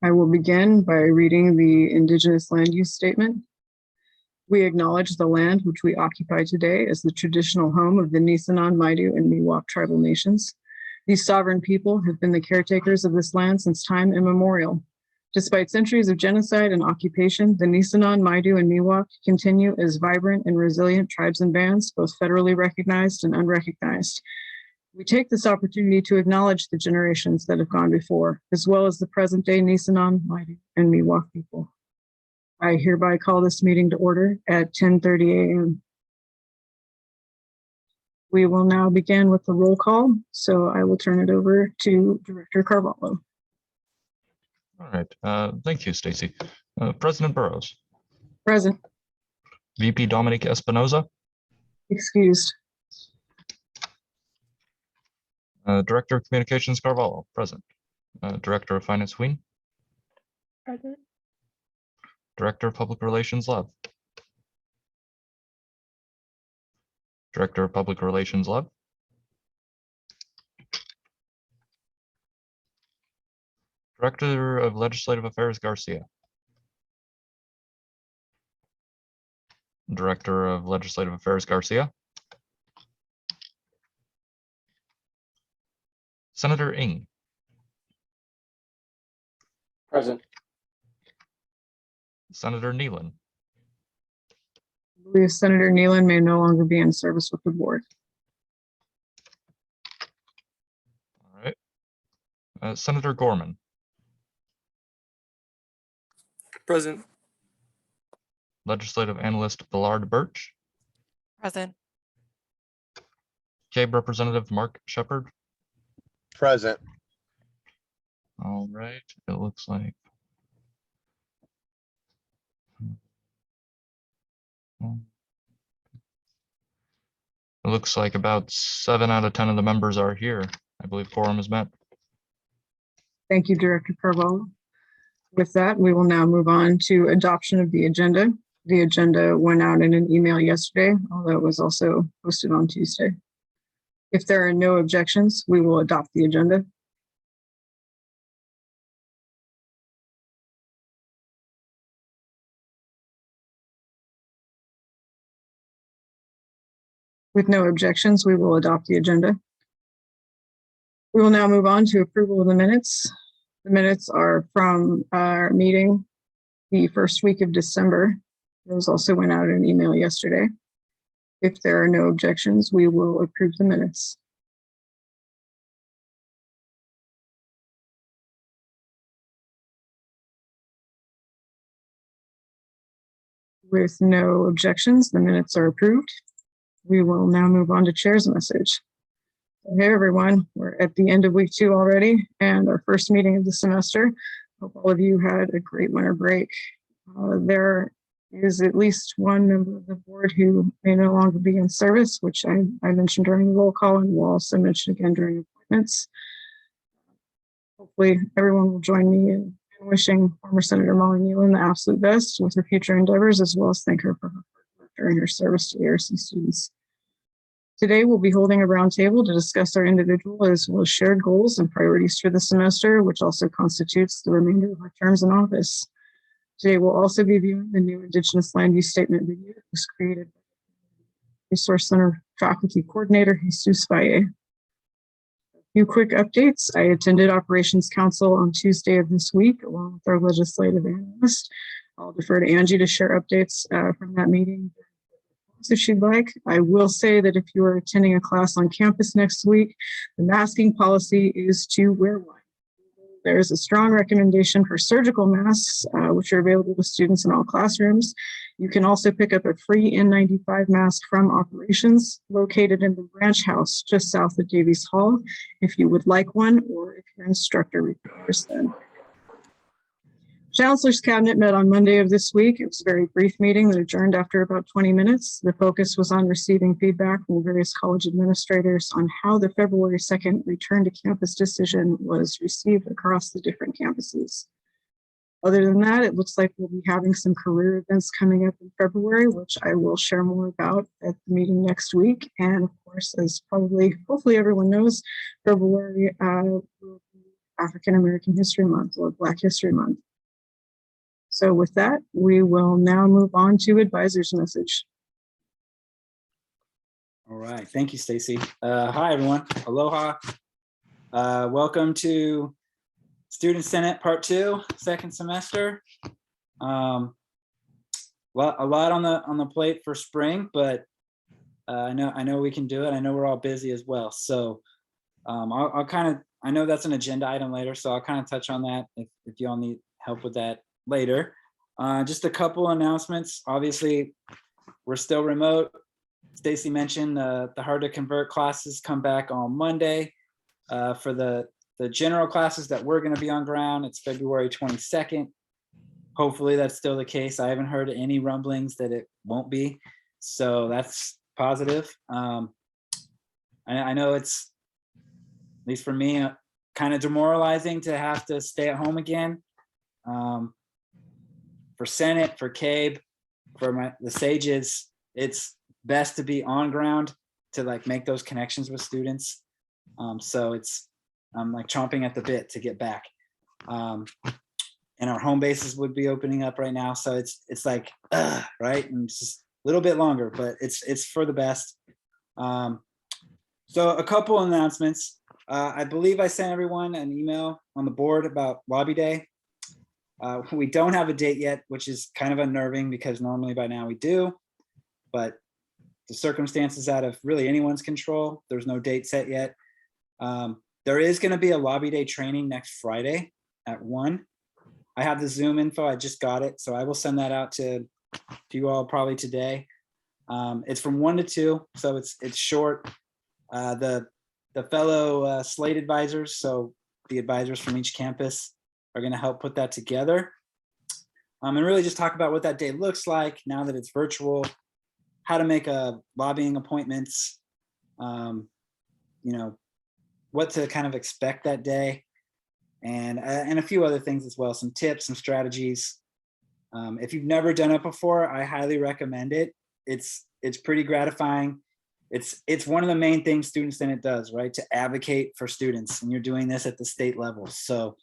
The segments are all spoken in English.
I will begin by reading the Indigenous land use statement. We acknowledge the land which we occupy today as the traditional home of the Nisenan, Maidu, and Miwok tribal nations. These sovereign people have been the caretakers of this land since time immemorial. Despite centuries of genocide and occupation, the Nisenan, Maidu, and Miwok continue as vibrant and resilient tribes and bands, both federally recognized and unrecognized. We take this opportunity to acknowledge the generations that have gone before, as well as the present-day Nisenan, Maidu, and Miwok people. I hereby call this meeting to order at 10:30 a.m. We will now begin with the roll call, so I will turn it over to Director Carvalho. All right, thank you, Stacy. President Burrows. Present. VP Dominic Espinoza. Excused. Director of Communications Carvalho, present. Director of Finance Wien. Present. Director of Public Relations Love. Director of Public Relations Love. Director of Legislative Affairs Garcia. Director of Legislative Affairs Garcia. Senator Ng. Present. Senator Nealon. I believe Senator Nealon may no longer be in service with the board. All right. Senator Gorman. Present. Legislative Analyst Ballard Birch. Present. CABE Representative Mark Shepard. Present. All right, it looks like about 7 out of 10 of the members are here. I believe quorum is met. Thank you, Director Carvalho. With that, we will now move on to adoption of the agenda. The agenda went out in an email yesterday, although it was also posted on Tuesday. If there are no objections, we will adopt the agenda. With no objections, we will adopt the agenda. We will now move on to approval of the minutes. The minutes are from our meeting the first week of December. Those also went out in an email yesterday. If there are no objections, we will approve the minutes. With no objections, the minutes are approved. We will now move on to Chair's message. Hey everyone, we're at the end of week 2 already and our first meeting of the semester. Hope all of you had a great winter break. There is at least one member of the board who may no longer be in service, which I mentioned during the roll call and will also mention again during appointments. Hopefully everyone will join me in wishing former Senator Molly Nealon the absolute best with her future endeavors, as well as thank her for her work during her service to the ARC students. Today, we'll be holding a roundtable to discuss our individual as well as shared goals and priorities for the semester, which also constitutes the remainder of our terms in office. Today, we'll also be viewing the new Indigenous land use statement review that was created by the Resource Center Faculty Coordinator, Jesus Valle. A few quick updates. I attended Operations Council on Tuesday of this week, along with our legislative analyst. I'll defer to Angie to share updates from that meeting if she'd like. I will say that if you are attending a class on campus next week, the masking policy is to wear one. There is a strong recommendation for surgical masks, which are available to students in all classrooms. You can also pick up a free N95 mask from Operations, located in the branch house just south of Davies Hall, if you would like one, or if your instructor requires them. Chancellor's Cabinet met on Monday of this week. It was a very brief meeting that adjourned after about 20 minutes. The focus was on receiving feedback from various college administrators on how the February 2nd return to campus decision was received across the different campuses. Other than that, it looks like we'll be having some career events coming up in February, which I will share more about at the meeting next week. And of course, as hopefully everyone knows, February will be African American History Month or Black History Month. So with that, we will now move on to advisor's message. All right, thank you, Stacy. Hi, everyone. Aloha. Welcome to Student Senate Part 2, second semester. A lot on the plate for spring, but I know we can do it. I know we're all busy as well. So I'll kind of, I know that's an agenda item later, so I'll kind of touch on that if you all need help with that later. Just a couple announcements. Obviously, we're still remote. Stacy mentioned the hard to convert classes come back on Monday. For the general classes that we're going to be on ground, it's February 22nd. Hopefully that's still the case. I haven't heard any rumblings that it won't be, so that's positive. I know it's, at least for me, kind of demoralizing to have to stay at home again. For Senate, for CABE, for the Sages, it's best to be on ground to like make those connections with students. So I'm like chomping at the bit to get back. And our home bases would be opening up right now. So it's like, right? And it's just a little bit longer, but it's for the best. So a couple announcements. I believe I sent everyone an email on the board about Lobby Day. We don't have a date yet, which is kind of unnerving because normally by now we do, but the circumstances out of really anyone's control. There's no date set yet. There is going to be a Lobby Day training next Friday at 1. I have the Zoom info. I just got it, so I will send that out to you all probably today. It's from 1 to 2, so it's short. The fellow Slate advisors, so the advisors from each campus, are going to help put that together, and really just talk about what that day looks like now that it's virtual, how to make lobbying appointments, you know, what to kind of expect that day, and a few other things as well, some tips, some strategies. If you've never done it before, I highly recommend it. It's pretty gratifying. It's one of the main things Student Senate does, right? To advocate for students, and you're doing this at the state level. So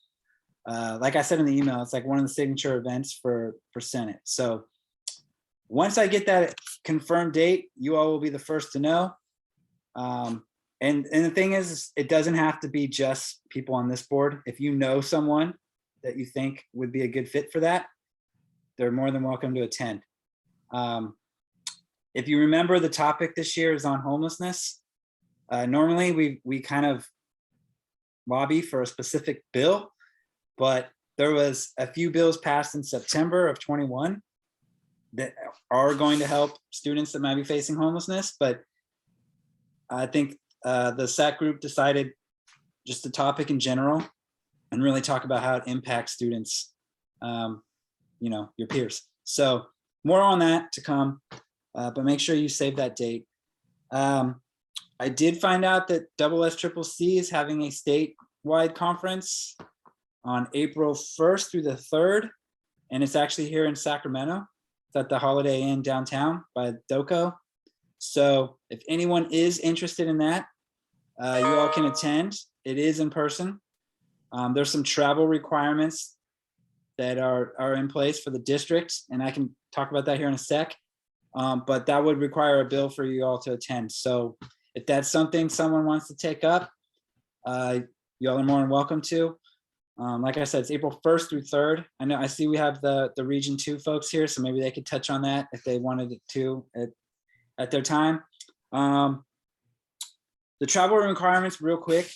like I said in the email, it's like one of the signature events for Senate. So once I get that confirmed date, you all will be the first to know. And the thing is, it doesn't have to be just people on this board. If you know someone that you think would be a good fit for that, they're more than welcome to attend. If you remember, the topic this year is on homelessness. Normally we kind of lobby for a specific bill, but there was a few bills passed in September of 21 that are going to help students that might be facing homelessness. But I think the SAC group decided just the topic in general and really talk about how it impacts students, you know, your peers. So more on that to come, but make sure you save that date. I did find out that SSCCC is having a statewide conference on April 1st through the 3rd, and it's actually here in Sacramento. It's at the Holiday Inn downtown by DoCo. So if anyone is interested in that, you all can attend. It is in person. There's some travel requirements that are in place for the district, and I can talk about that here in a sec. But that would require a bill for you all to attend. So if that's something someone wants to take up, you all are more than welcome to. Like I said, it's April 1st through 3rd. I see we have the Region 2 folks here, so maybe they could touch on that if they wanted to at their time. The travel requirements, real quick,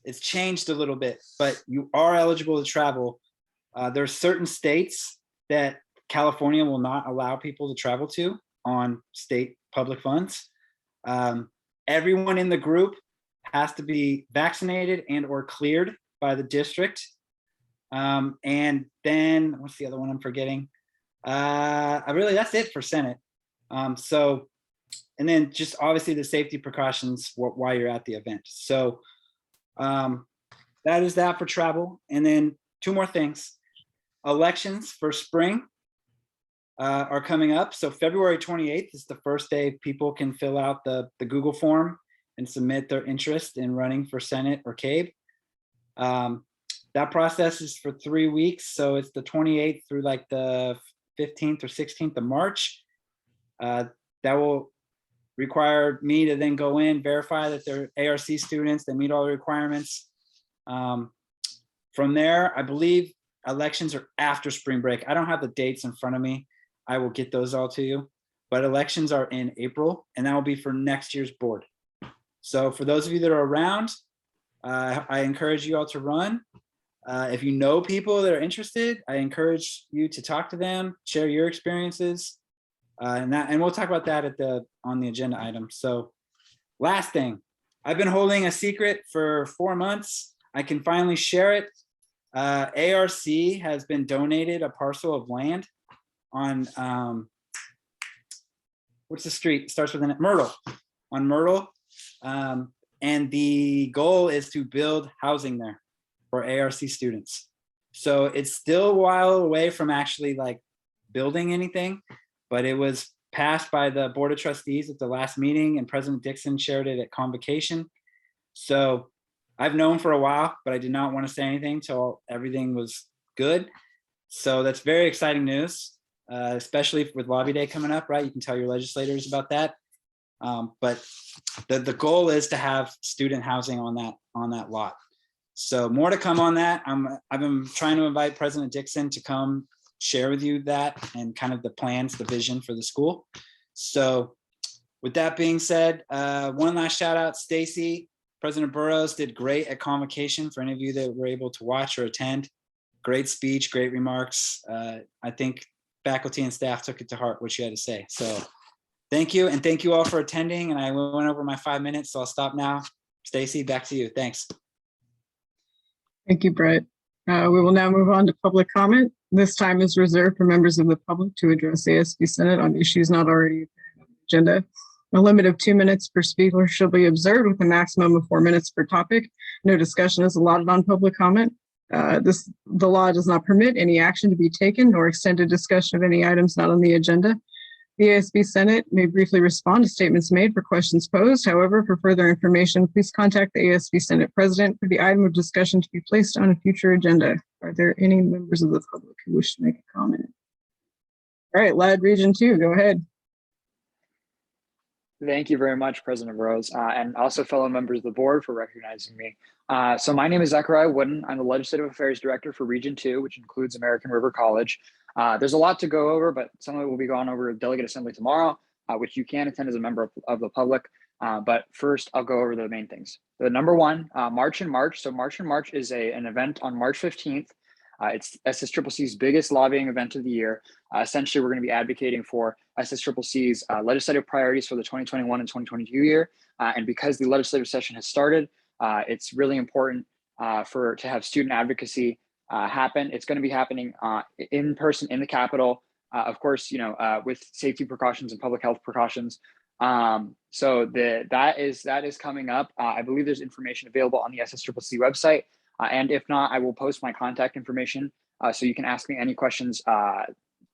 it's changed a little bit, but you are eligible to travel. There are certain states that California will not allow people to travel to on state public funds. Everyone in the group has to be vaccinated and or cleared by the district. And then what's the other one I'm forgetting? That's it for Senate. And then just obviously the safety precautions while you're at the event. So that is that for travel. And then 2 more things. Elections for spring are coming up. So February 28th is the first day people can fill out the Google form and submit their interest in running for Senate or CABE. That process is for 3 weeks, so it's the 28th through like the 15th or 16th of March. That will require me to then go in, verify that they're ARC students, they meet all the requirements. From there, I believe elections are after spring break. I don't have the dates in front of me. I will get those all to you. But elections are in April, and that will be for next year's board. So for those of you that are around, I encourage you all to run. If you know people that are interested, I encourage you to talk to them, share your experiences, and we'll talk about that on the agenda item. So last thing, I've been holding a secret for 4 months. I can finally share it. ARC has been donated a parcel of land on what's the street? It starts with a Myrtle, on Myrtle. And the goal is to build housing there for ARC students. So it's still a while away from actually like building anything, but it was passed by the Board of Trustees at the last meeting, and President Dixon shared it at convocation. So I've known for a while, but I did not want to say anything until everything was good. So that's very exciting news, especially with Lobby Day coming up, right? You can tell your legislators about that. But the goal is to have student housing on that lot. So more to come on that. I've been trying to invite President Dixon to come share with you that and kind of the plans, the vision for the school. So with that being said, one last shout out, Stacy. President Burrows did great at convocation for any of you that were able to watch or attend. Great speech, great remarks. I think faculty and staff took it to heart what you had to say. So thank you, and thank you all for attending. And I went over my 5 minutes, so I'll stop now. Stacy, back to you. Thanks. Thank you, Brett. We will now move on to public comment. This time is reserved for members of the public to address the ASB Senate on issues not already on the agenda. A limit of 2 minutes per speaker shall be observed with a maximum of 4 minutes per topic. No discussion is allotted on public comment. The law does not permit any action to be taken nor extended discussion of any items not on the agenda. The ASB Senate may briefly respond to statements made for questions posed. However, for further information, please contact the ASB Senate President for the item of discussion to be placed on a future agenda. Are there any members of the public who wish to make a comment? All right, ladregion 2, go ahead. Thank you very much, President Rose, and also fellow members of the board for recognizing me. So my name is Zachariah Wooden. I'm the Legislative Affairs Director for Region 2, which includes American River College. There's a lot to go over, but some of it will be gone over at Delegate Assembly tomorrow, which you can attend as a member of the public. But first, I'll go over the main things. The number one, March in March. So March in March is an event on March 15th. It's SSCCC's biggest lobbying event of the year. Essentially, we're going to be advocating for SSCCC's legislative priorities for the 2021 and 2022 year. And because the legislative session has started, it's really important to have student advocacy happen. It's going to be happening in person in the Capitol, of course, with safety precautions and public health precautions. So that is coming up. I believe there's information available on the SSCCC website. And if not, I will post my contact information so you can ask me any questions,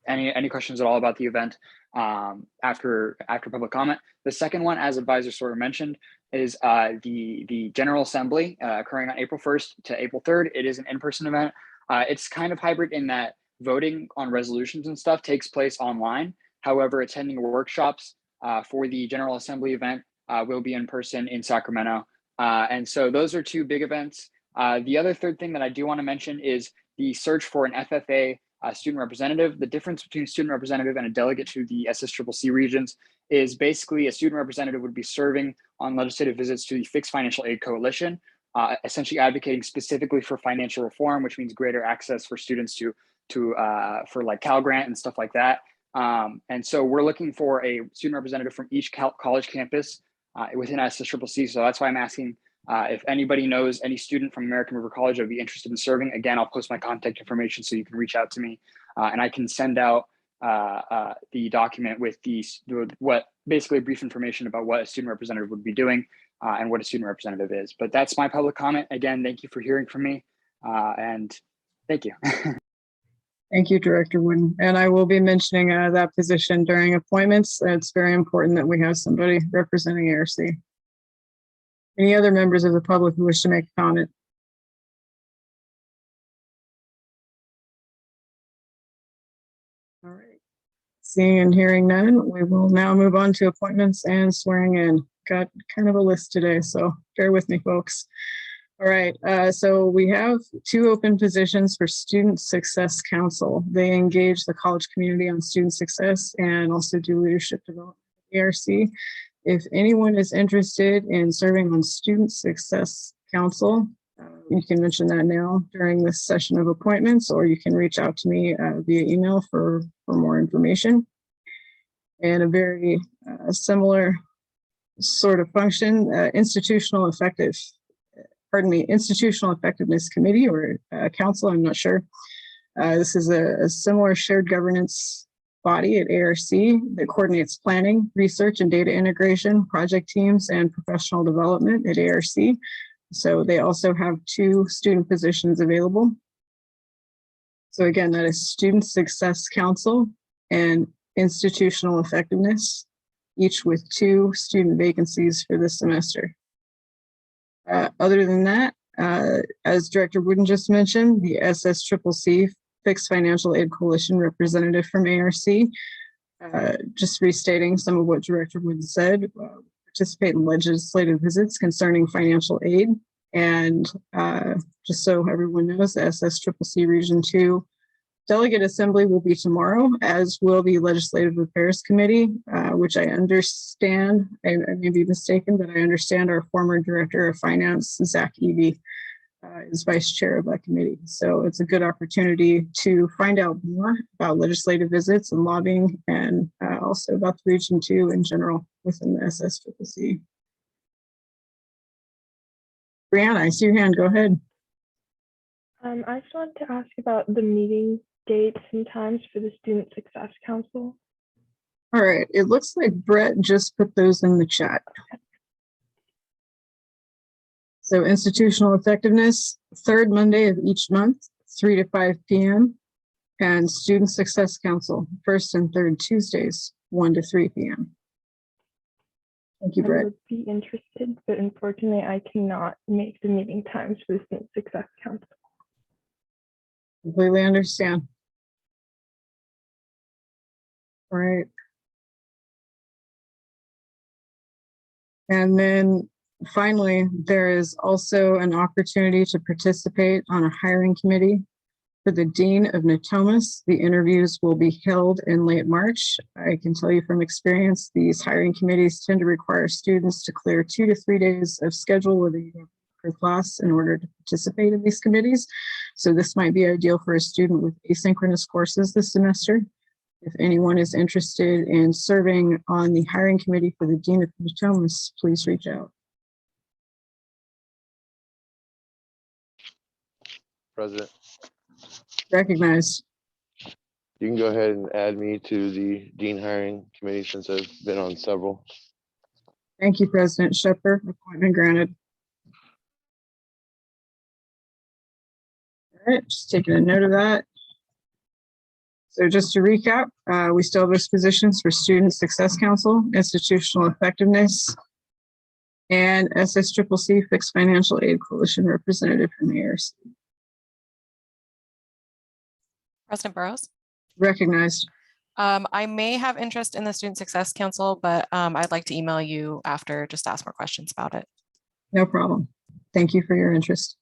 any questions at all about the event after public comment. The second one, as Advisor Sawyer mentioned, is the General Assembly occurring on April 1st to April 3rd. It is an in-person event. It's kind of hybrid in that voting on resolutions and stuff takes place online. However, attending workshops for the General Assembly event will be in person in Sacramento. And so those are two big events. The other third thing that I do want to mention is the search for an FFA student representative. The difference between a student representative and a delegate to the SSCCC regions is basically a student representative would be serving on legislative visits to the Fixed Financial Aid Coalition, essentially advocating specifically for financial reform, which means greater access for students for like Cal Grant and stuff like that. And so we're looking for a student representative from each college campus within SSCCC. So that's why I'm asking if anybody knows any student from American River College that would be interested in serving. Again, I'll post my contact information so you can reach out to me and I can send out the document with basically brief information about what a student representative would be doing and what a student representative is. But that's my public comment. Again, thank you for hearing from me and thank you. Thank you, Director Wooden. And I will be mentioning that position during appointments. It's very important that we have somebody representing ARC. Any other members of the public who wish to make a comment? Seeing and hearing none, we will now move on to appointments and swearing in. Got kind of a list today, so bear with me, folks. All right, so we have 2 open positions for Student Success Council. They engage the college community on student success and also do leadership development at ARC. If anyone is interested in serving on Student Success Council, you can mention that now during this session of appointments, or you can reach out to me via email for more information. And a very similar sort of function, Institutional Effectiveness Committee or Council, I'm not sure. This is a similar shared governance body at ARC that coordinates planning, research and data integration, project teams, and professional development at ARC. So they also have 2 student positions available. So again, that is Student Success Council and Institutional Effectiveness, each with 2 student vacancies for this semester. Other than that, as Director Wooden just mentioned, the SSCCC Fixed Financial Aid Coalition representative from ARC, just restating some of what Director Wooden said, participate in legislative visits concerning financial aid. And just so everyone knows, the SSCCC Region 2 Delegate Assembly will be tomorrow, as will the Legislative Affairs Committee, which I understand, I may be mistaken, but I understand our former Director of Finance, Zach Evie, is Vice Chair of that committee. So it's a good opportunity to find out more about legislative visits and lobbying, and also about the Region 2 in general within the SSCCC. Brianna, I see your hand. Go ahead. I just wanted to ask about the meeting dates and times for the Student Success Council. All right. It looks like Brett just put those in the chat. So institutional effectiveness, 3rd Monday of each month, 3 to 5 p.m. And Student Success Council, 1st and 3rd Tuesdays, 1 to 3 p.m. Thank you, I Brett. would be interested, but unfortunately I cannot make the meeting times for the Student Success Council. Completely understand. All right. And then finally, there is also an opportunity to participate on a hiring committee for the Dean of Natomas. The interviews will be held in late March. I can tell you from experience, these hiring committees tend to require students to clear 2 to 3 days of schedule within per class in order to participate in these committees. So this might be ideal for a student with asynchronous courses this semester. If anyone is interested in serving on the hiring committee for the Dean of Natomas, please reach out. President, Recognized. you can go ahead and add me to the Dean Hiring Committee since I've been on several. Thank you, President Shepherd. Appointment granted. All right, just taking a note of that. So just to recap, we still have those positions for Student Success Council, Institutional Effectiveness, and SSCCC Fixed Financial Aid Coalition representative from the ARC. President Burrows. Recognized. I may have interest in the Student Success Council, but I'd like to email you after just to ask more questions about it. No problem. Thank you for your interest.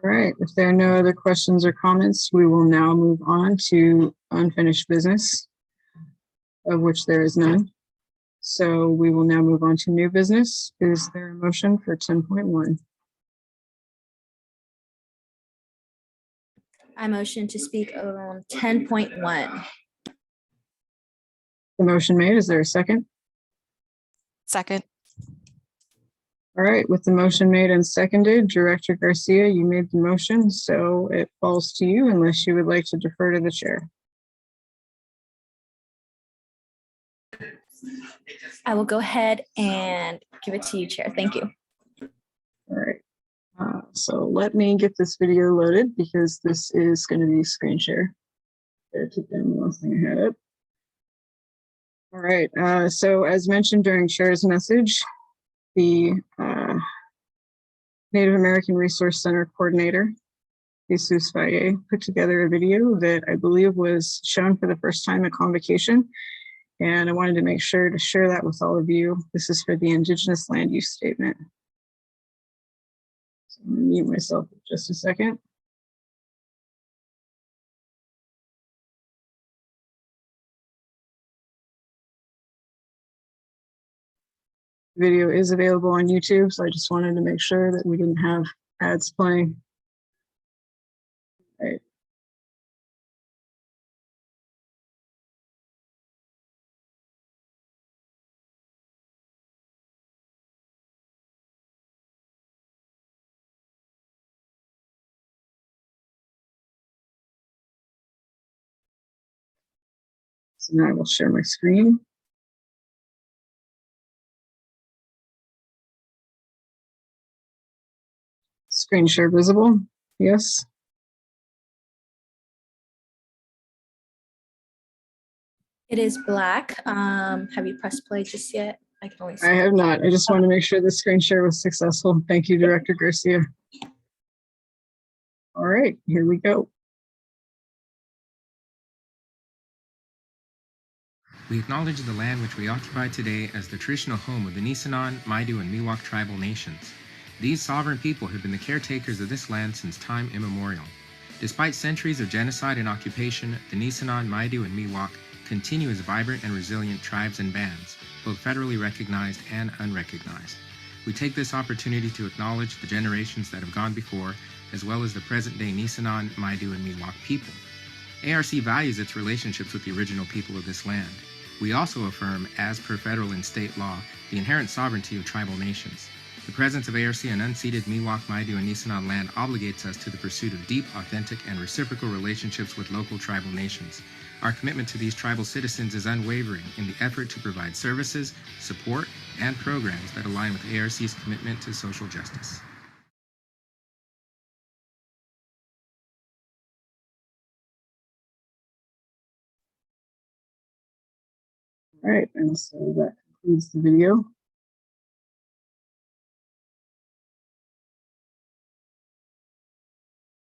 All right, if there are no other questions or comments, we will now move on to unfinished business, of which there is none. So we will now move on to new business. Is there a motion for 10.1? I motion to speak on 10.1. The motion made, is there a second? Second. All right, with the motion made and seconded, Director Garcia, you made the motion, so it falls to you unless you would like to defer to the chair. I will go ahead and give it to you, Chair. Thank you. All right, so let me get this video loaded because this is going to be screen share. Better keep down the last thing I had up. All right, so as mentioned during Chair's message, the Native American Resource Center coordinator Jesus Faye put together a video that I believe was shown for the first time at Convocation. And I wanted to make sure to share that with all of you. This is for the Indigenous land use statement. So I'm gonna mute myself for just a second. Video is available on YouTube, so I just wanted to make sure that we didn't have ads playing. Right. So now I will share my screen. Screen share visible? Yes. It is black. Have you pressed play just yet? I can only see. I have not. I just want to make sure the screen share was successful. Thank you, Director Garcia. All right, here we go. We acknowledge the land which we occupy today as the traditional home of the Nisenan, Maidu, and Miwok tribal nations. These sovereign people have been the caretakers of this land since time immemorial. Despite centuries of genocide and occupation, the Nisenan, Maidu, and Miwok continue as vibrant and resilient tribes and bands, both federally recognized and unrecognized. We take this opportunity to acknowledge the generations that have gone before, as well as the present-day Nisenan, Maidu, and Miwok people. ARC values its relationships with the original people of this land. We also affirm, as per federal and state law, the inherent sovereignty of tribal nations. The presence of ARC on unceded Miwok, Maidu, and Nisenan land obligates us to the pursuit of deep, authentic, and reciprocal relationships with local tribal nations. Our commitment to these tribal citizens is unwavering in the effort to provide services, support, and programs that align with ARC's commitment to social justice. All right, and so that concludes the video.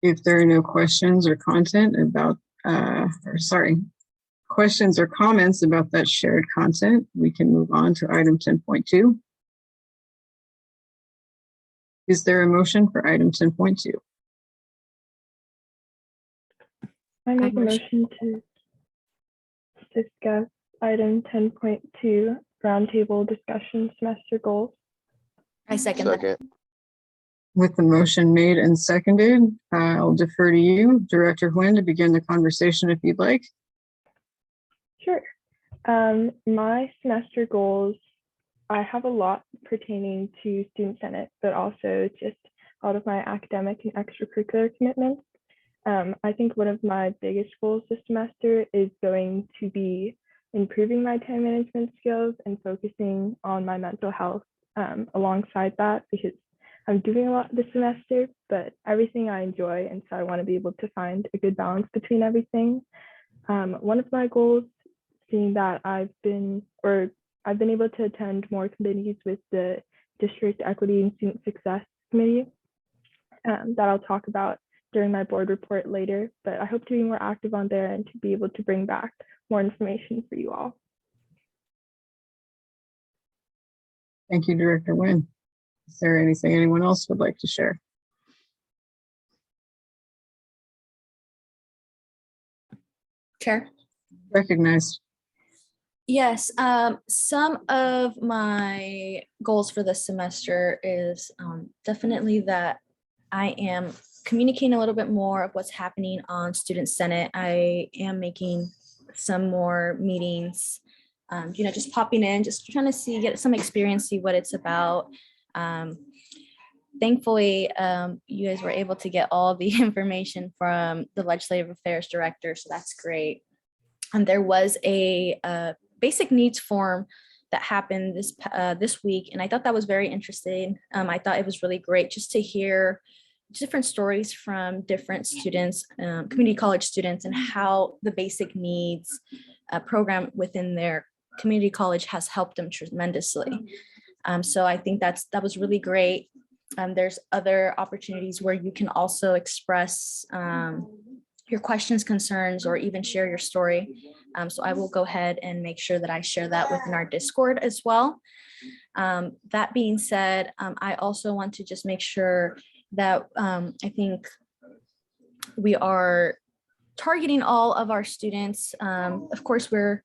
If there are no questions or content about, questions or comments about that shared content, we can move on to item 10.2. Is there a motion for item 10.2? I make a motion to discuss item 10.2, roundtable discussion semester goals. I second that. Second. With the motion made and seconded, I'll defer to you, Director Nguyen, to begin the conversation if you'd like. Sure. My semester goals, I have a lot pertaining to Student Senate, but also just out of my academic and extracurricular commitments. I think one of my biggest goals this semester is going to be improving my time management skills and focusing on my mental health alongside that, because I'm doing a lot this semester, but everything I enjoy, and so I want to be able to find a good balance between everything. One of my goals, seeing that I've been able to attend more committees with the District Equity and Student Success Committee that I'll talk about during my board report later, but I hope to be more active on there and to be able to bring back more information for you all. Thank you, Director Nguyen. Is there anything anyone else would like to share? Chair. Recognized. Yes, some of my goals for this semester is definitely that I am communicating a little bit more of what's happening on Student Senate. I am making some more meetings, just popping in, just trying to get some experience, see what it's about. Thankfully, you guys were able to get all the information from the Legislative Affairs Director, so that's great. And there was a basic needs form that happened this week, and I thought that was very interesting. I thought it was really great just to hear different stories from different students, community college students, and how the basic needs program within their community college has helped them tremendously. So I think that was really great. There's other opportunities where you can also express your questions, concerns, or even share your story. So I will go ahead and make sure that I share that within our Discord as well. That being said, I also want to just make sure that I think we are targeting all of our students. Of course, we're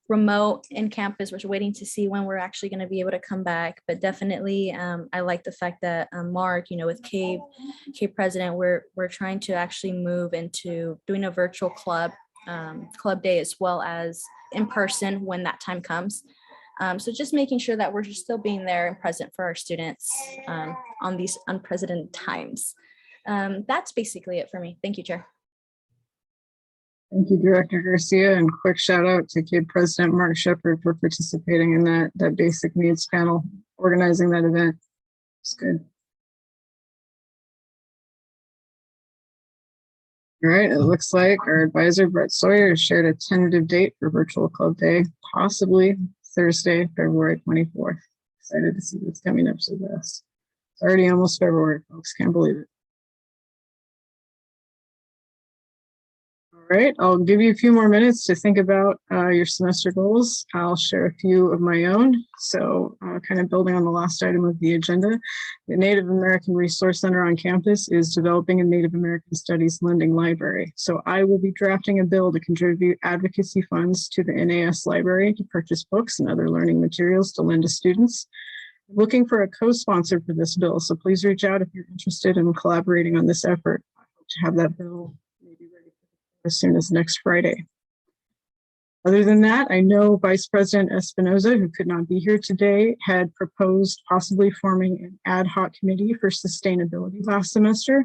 remote in campus. We're waiting to see when we're actually going to be able to come back. But definitely, I like the fact that Mark, with CABE president, we're trying to actually move into doing a virtual club day as well as in person when that time comes. So just making sure that we're just still being there and present for our students on these unprecedented times. That's basically it for me. Thank you, Chair. Thank you, Director Garcia, and quick shout out to CABE President Mark Shepard for participating in that basic needs panel, organizing that event. It's good. All right, it looks like our advisor, Brett Sawyer, has shared a tentative date for virtual club day, possibly Thursday, February 24th. Excited to see what's coming up so fast. It's already almost February, folks. Can't believe it. All right, I'll give you a few more minutes to think about your semester goals. I'll share a few of my own. So kind of building on the last item of the agenda, the Native American Resource Center on campus is developing a Native American Studies lending library. So I will be drafting a bill to contribute advocacy funds to the NAS library to purchase books and other learning materials to lend to students. I'm looking for a co-sponsor for this bill, so please reach out if you're interested in collaborating on this effort. I hope to have that bill maybe ready as soon as next Friday. Other than that, I know Vice President Espinoza, who could not be here today, had proposed possibly forming an ad hoc committee for sustainability last semester.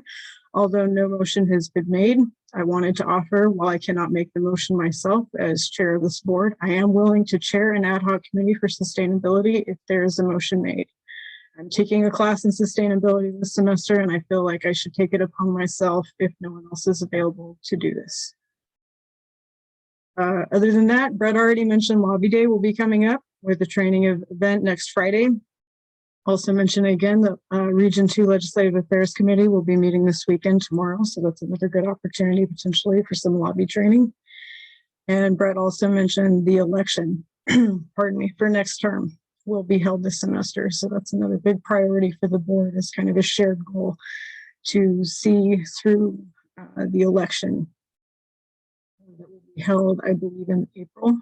Although no motion has been made, I wanted to offer, while I cannot make the motion myself as chair of this board, I am willing to chair an ad hoc committee for sustainability if there is a motion made. I'm taking a class in sustainability this semester, and I feel like I should take it upon myself if no one else is available to do this. Other than that, Brett already mentioned Lobby Day will be coming up with the training event next Friday. Also mention again that Region 2 Legislative Affairs Committee will be meeting this weekend tomorrow, so that's another good opportunity potentially for some lobby training. And Brett also mentioned the election, pardon me, for next term will be held this semester. So that's another big priority for the board, as kind of a shared goal to see through the election that will be held, I believe, in April.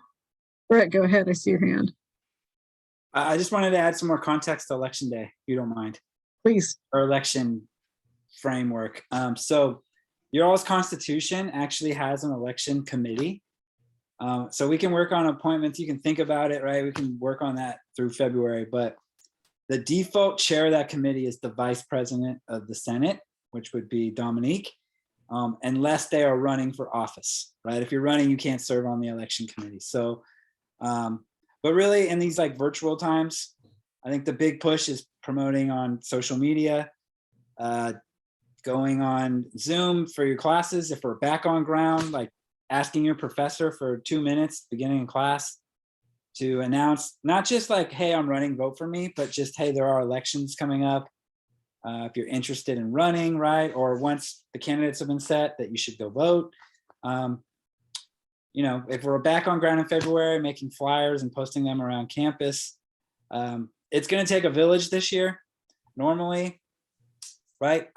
Brett, go ahead. I see your hand. I just wanted to add some more context to Election Day, if you don't mind. Please. Our election framework. So your all's constitution actually has an election committee. So we can work on appointments. You can think about it, right? We can work on that through February, but the default chair of that committee is the vice president of the Senate, which would be Dominique, unless they are running for office, right? If you're running, you can't serve on the election committee. So, but really in these like virtual times, I think the big push is promoting on social media, going on Zoom for your classes. If we're back on ground, like asking your professor for 2 minutes beginning of class to announce, not just like, hey, I'm running, vote for me, but just, hey, there are elections coming up. If you're interested in running, right? Or once the candidates have been set, that you should go vote. You know, if we're back on ground in February, making flyers and posting them around campus, it's going to take a village this year. Normally, right?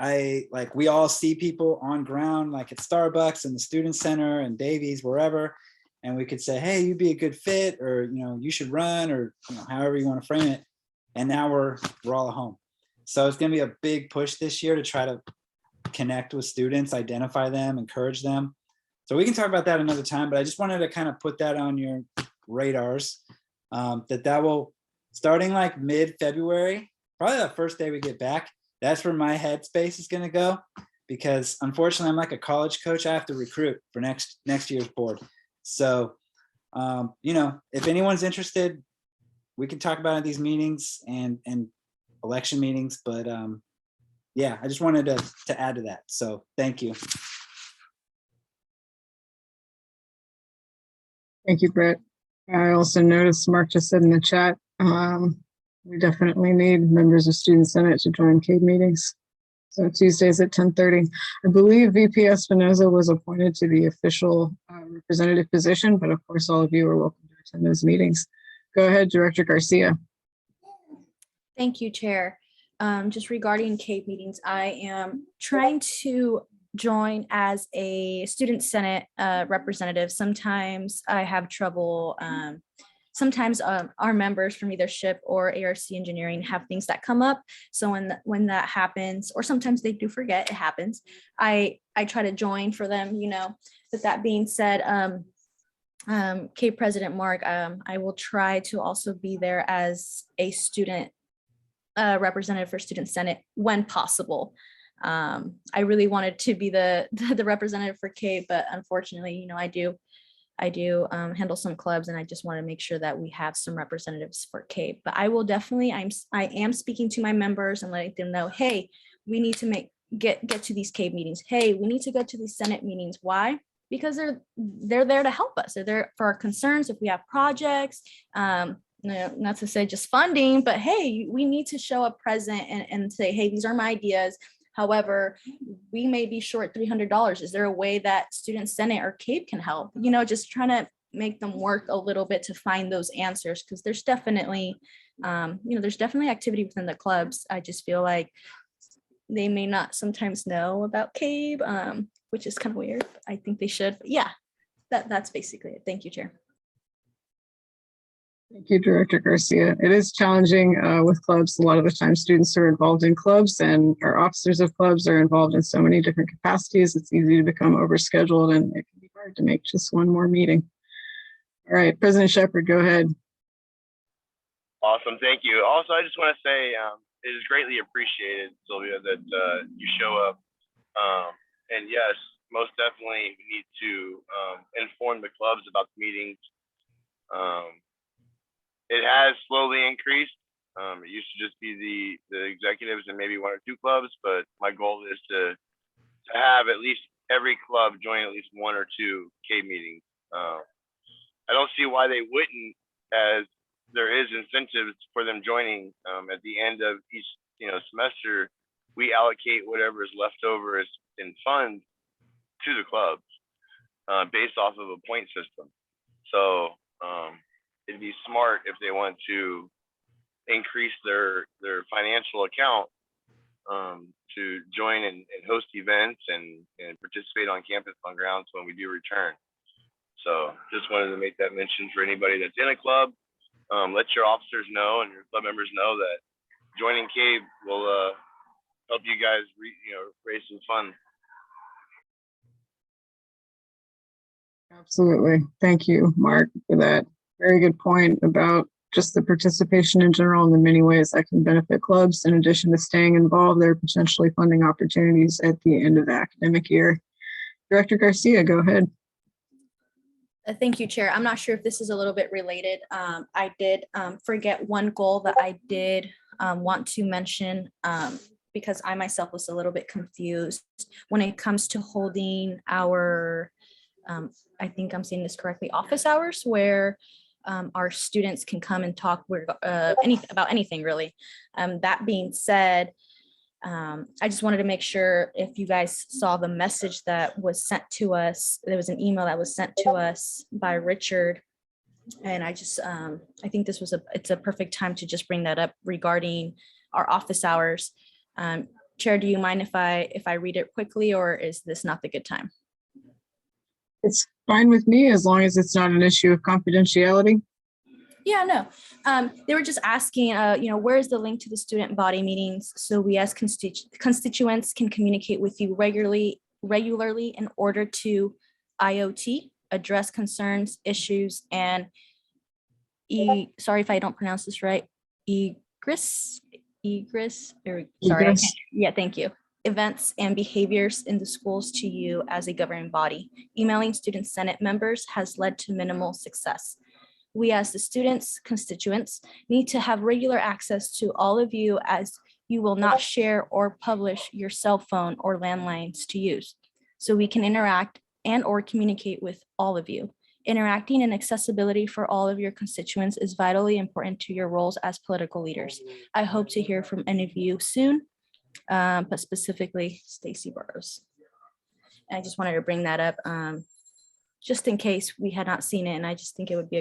We all see people on ground, like at Starbucks and the Student Center and Davies, wherever, and we could say, hey, you'd be a good fit, or, you know, you should run, or, you know, however you want to frame it. And now we're all at home. So it's going to be a big push this year to try to connect with students, identify them, encourage them. So we can talk about that another time, but I just wanted to kind of put that on your radars, that will, starting like mid-February, probably the first day we get back, that's where my headspace is going to go, because unfortunately I'm like a college coach. I have to recruit for next year's board. So, you know, if anyone's interested, we can talk about it at these meetings and election meetings, but yeah, I just wanted to add to that. So thank you. Thank you, Brett. I also noticed Mark just said in the chat, We definitely need members of Student Senate to join CABE meetings. So Tuesdays at 10:30. I believe VP Espinoza was appointed to the official representative position, but of course, all of you are welcome to attend those meetings. Go ahead, Director Garcia. Thank you, Chair. Just regarding CABE meetings, I am trying to join as a Student Senate representative. Sometimes I have trouble. Sometimes our members from either SHIP or ARC Engineering have things that come up. So when that happens, or sometimes they do forget, it happens, I try to join for them, you know. But that being said, CABE President Mark, I will try to also be there as a student representative for Student Senate when possible. I really wanted to be the representative for CABE, but unfortunately, you know, I do handle some clubs, and I just want to make sure that we have some representatives for CABE. But I will definitely, I am speaking to my members and letting them know, hey, we need to get to these CABE meetings. Hey, we need to go to these Senate meetings. Why? Because they're there to help us. They're there for our concerns. If we have projects, not to say just funding, but hey, we need to show up present and say, hey, these are my ideas. However, we may be short $300. Is there a way that Student Senate or CABE can help? You know, just trying to make them work a little bit to find those answers, because there's definitely, there's definitely activity within the clubs. I just feel like they may not sometimes know about CABE, which is kind of weird. I think they should. But yeah, that's basically it. Thank you, Chair. Thank you, Director Garcia. It is challenging with clubs. A lot of the time students are involved in clubs, and our officers of clubs are involved in so many different capacities. It's easy to become overscheduled, and it can be hard to make just one more meeting. All right, President Shepherd, go ahead. Awesome, thank you. Also, I just want to say it is greatly appreciated, Sylvia, that you show up. And yes, most definitely we need to inform the clubs about the meetings. It has slowly increased. It used to just be the executives and maybe one or two clubs, but my goal is to have at least every club join at least one or two CABE meetings. I don't see why they wouldn't, as there is incentives for them joining. At the end of each semester, we allocate whatever is left over in funds to the clubs based off of a point system. So it'd be smart if they want to increase their financial account to join and host events and participate on campus on grounds when we do return. So just wanted to make that mention for anybody that's in a club. Let your officers know and your club members know that joining CABE will help you guys raise some funds. Absolutely. Thank you, Mark, for that very good point about just the participation in general and the many ways that can benefit clubs. In addition to staying involved, there are potentially funding opportunities at the end of the academic year. Director Garcia, go ahead. Thank you, Chair. I'm not sure if this is a little bit related. I did forget one goal that I did want to mention because I myself was a little bit confused when it comes to holding our, I think I'm saying this correctly, office hours, where our students can come and talk about anything really. That being said, I just wanted to make sure if you guys saw the message that was sent to us. There was an email that was sent to us by Richard, and I just I think it's a perfect time to just bring that up regarding our office hours. Chair, do you mind if I read it quickly, or is this not the good time? It's fine with me as long as it's not an issue of confidentiality. Yeah, no. They were just asking, where's the link to the student body meetings so we as constituents can communicate with you regularly in order to IoT, address concerns, issues, and sorry if I don't pronounce this right, thank you. Events and behaviors in the schools to you as a governing body. Emailing Student Senate members has led to minimal success. We as the students, constituents, need to have regular access to all of you, as you will not share or publish your cell phone or landlines to use. So we can interact and or communicate with all of you. Interacting and accessibility for all of your constituents is vitally important to your roles as political leaders. I hope to hear from any of you soon, but specifically Stacy Burrows. And I just wanted to bring that up just in case we had not seen it. And I just think it would be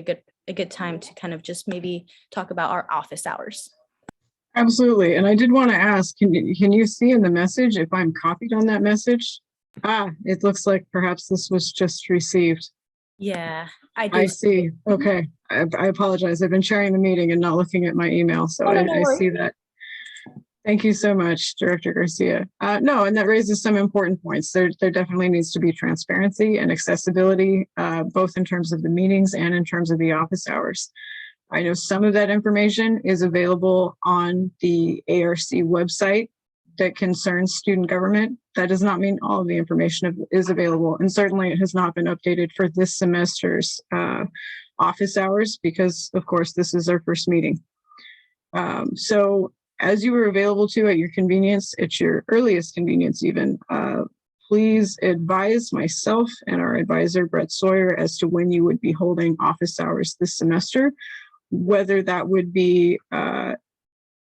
a good time to kind of just maybe talk about our office hours. Absolutely. And I did want to ask, can you see in the message if I'm copied on that message? It looks like perhaps this was just received. Yeah, I do. I see. Okay. I apologize. I've been chairing the meeting and not looking at my email. So Oh, no, I don't worry. see that. Thank you so much, Director Garcia. No, and that raises some important points. There definitely needs to be transparency and accessibility, both in terms of the meetings and in terms of the office hours. I know some of that information is available on the ARC website that concerns student government. That does not mean all of the information is available. And certainly it has not been updated for this semester's office hours because, of course, this is our first meeting. So as you are available to at your convenience, at your earliest convenience even, please advise myself and our advisor, Brett Sawyer, as to when you would be holding office hours this semester, whether that would be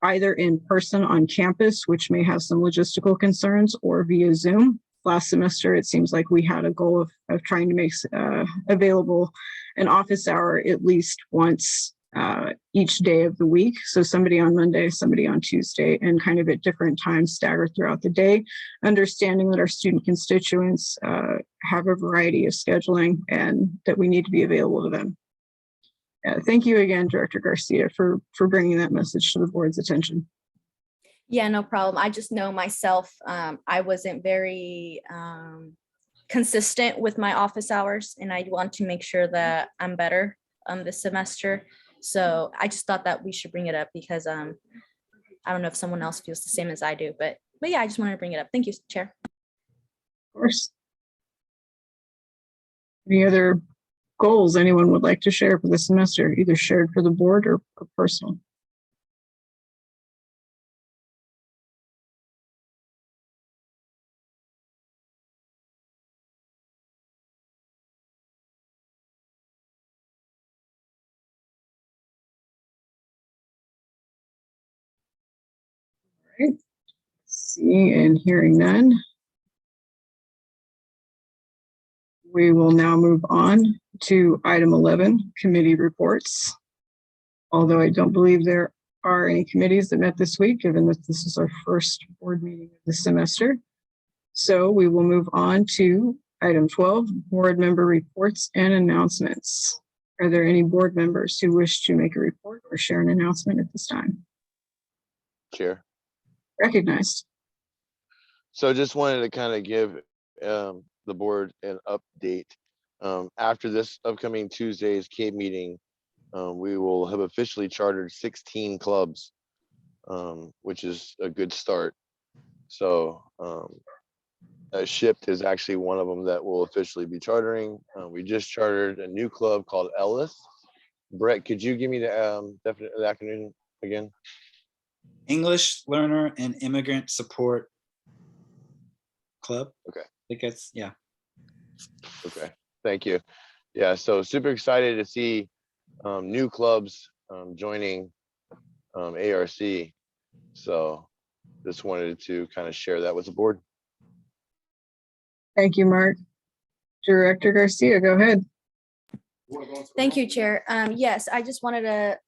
either in person on campus, which may have some logistical concerns, or via Zoom. Last semester, it seems like we had a goal of trying to make available an office hour at least once each day of the week. So somebody on Monday, somebody on Tuesday, and kind of at different times staggered throughout the day, understanding that our student constituents have a variety of scheduling and that we need to be available to them. Thank you again, Director Garcia, for bringing that message to the board's attention. Yeah, no problem. I just know myself, I wasn't very consistent with my office hours, and I want to make sure that I'm better this semester. So I just thought that we should bring it up because I don't know if someone else feels the same as I do, but yeah, I just wanted to bring it up. Thank you, Chair. Of course. Any other goals anyone would like to share for the semester, either shared for the board or personal? All right. See and hearing none, we will now move on to item 11, committee reports. Although I don't believe there are any committees that met this week, given that this is our first board meeting of the semester. So we will move on to item 12, board member reports and announcements. Are there any board members who wish to make a report or share an announcement at this time? Chair. Recognized. So just wanted to kind of give the board an update. After this upcoming Tuesday's CABE meeting, we will have officially chartered 16 clubs, which is a good start. So Shipped is actually one of them that will officially be chartering. We just chartered a new club called Ellis. Brett, could you give me the definite acronym again? English Learner and Immigrant Support Club. Okay. I think it's, yeah. Okay, thank you. Yeah, so super excited to see new clubs joining ARC. So just wanted to kind of share that with the board. Thank you, Mark. Director Garcia, go ahead. Thank you, Chair. Yes, I just wanted to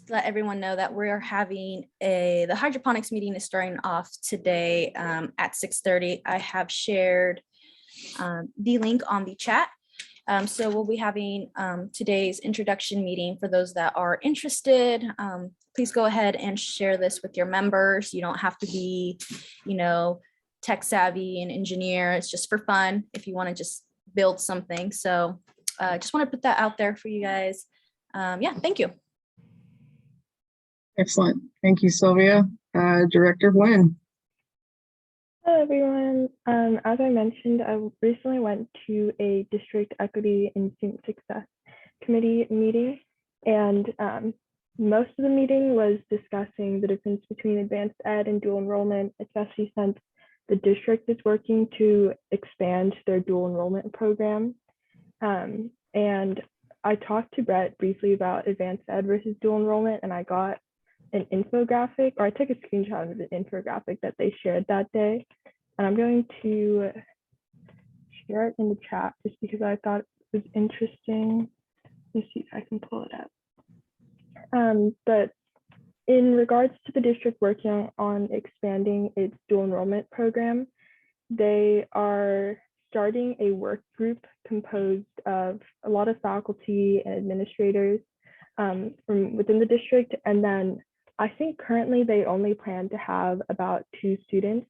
let everyone know that we are having the hydroponics meeting is starting off today at 6:30. I have shared the link on the chat. So we'll be having today's introduction meeting for those that are interested. Please go ahead and share this with your members. You don't have to be, tech savvy and engineer. It's just for fun if you want to just build something. So just want to put that out there for you guys. Yeah, thank you. Excellent. Thank you, Sylvia. Director Nguyen. Hello, everyone. As I mentioned, I recently went to a district equity and student success committee meeting, and most of the meeting was discussing the difference between advanced ed and dual enrollment, especially since the district is working to expand their dual enrollment program. And I talked to Brett briefly about advanced ed versus dual enrollment, and I got an infographic, or I took a screenshot of the infographic that they shared that day. And I'm going to share it in the chat just because I thought it was interesting. Let me see if I can pull it up. But in regards to the district working on expanding its dual enrollment program, they are starting a work group composed of a lot of faculty and administrators from within the district. And then I think currently they only plan to have about 2 students.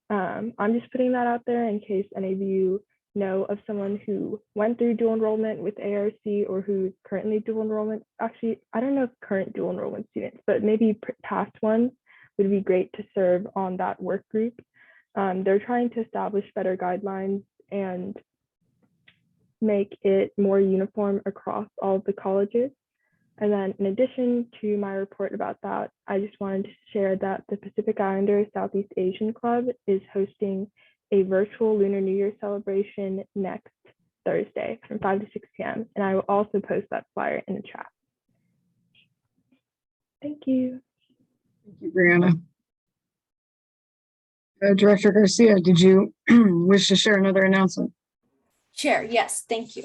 I'm just putting that out there in case any of you know of someone who went through dual enrollment with ARC or who's currently dual enrollment. Actually, I don't know if current dual enrollment students, but maybe past ones would be great to serve on that work group. They're trying to establish better guidelines and make it more uniform across all of the colleges. And then in addition to my report about that, I just wanted to share that the Pacific Islander Southeast Asian Club is hosting a virtual Lunar New Year celebration next Thursday from 5 to 6 p.m. And I will also post that flyer in the chat. Thank you. Thank you, Brianna. Director Garcia, did you wish to share another announcement? Chair, yes, thank you.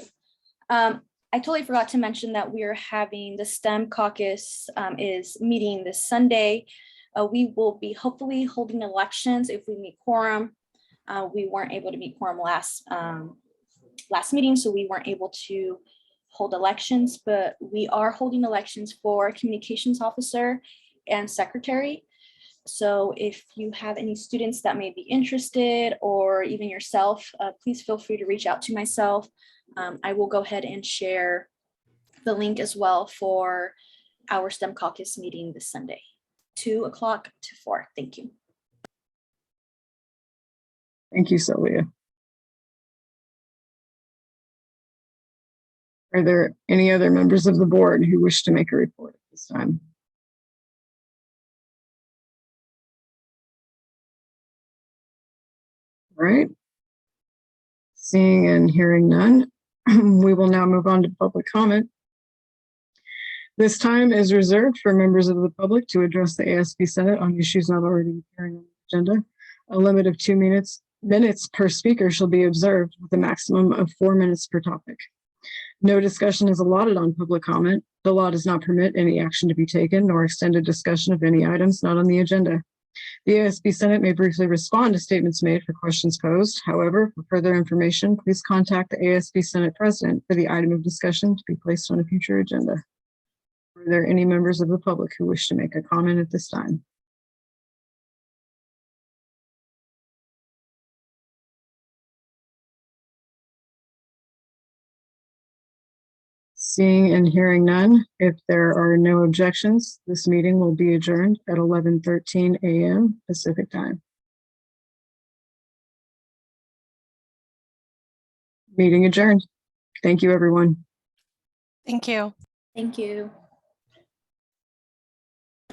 I totally forgot to mention that we are having the STEM caucus is meeting this Sunday. We will be hopefully holding elections if we meet quorum. We weren't able to meet quorum last meeting, so we weren't able to hold elections, but we are holding elections for communications officer and secretary. So if you have any students that may be interested, or even yourself, please feel free to reach out to myself. I will go ahead and share the link as well for our STEM caucus meeting this Sunday, 2 o'clock to 4. Thank you. Thank you, Sylvia. Are there any other members of the board who wish to make a report at this time? All right. Seeing and hearing none, we will now move on to public comment. This time is reserved for members of the public to address the ASB Senate on issues not already appearing on the agenda. A limit of 2 minutes per speaker shall be observed, with a maximum of 4 minutes per topic. No discussion is allotted on public comment. The law does not permit any action to be taken nor extended discussion of any items not on the agenda. The ASB Senate may briefly respond to statements made for questions posed. However, for further information, please contact the ASB Senate President for the item of discussion to be placed on a future agenda. Are there any members of the public who wish to make a comment at this time? Seeing and hearing none, if there are no objections, this meeting will be adjourned at 11:13 a.m. Pacific time. Meeting adjourned. Thank you, everyone. Thank you. Thank you.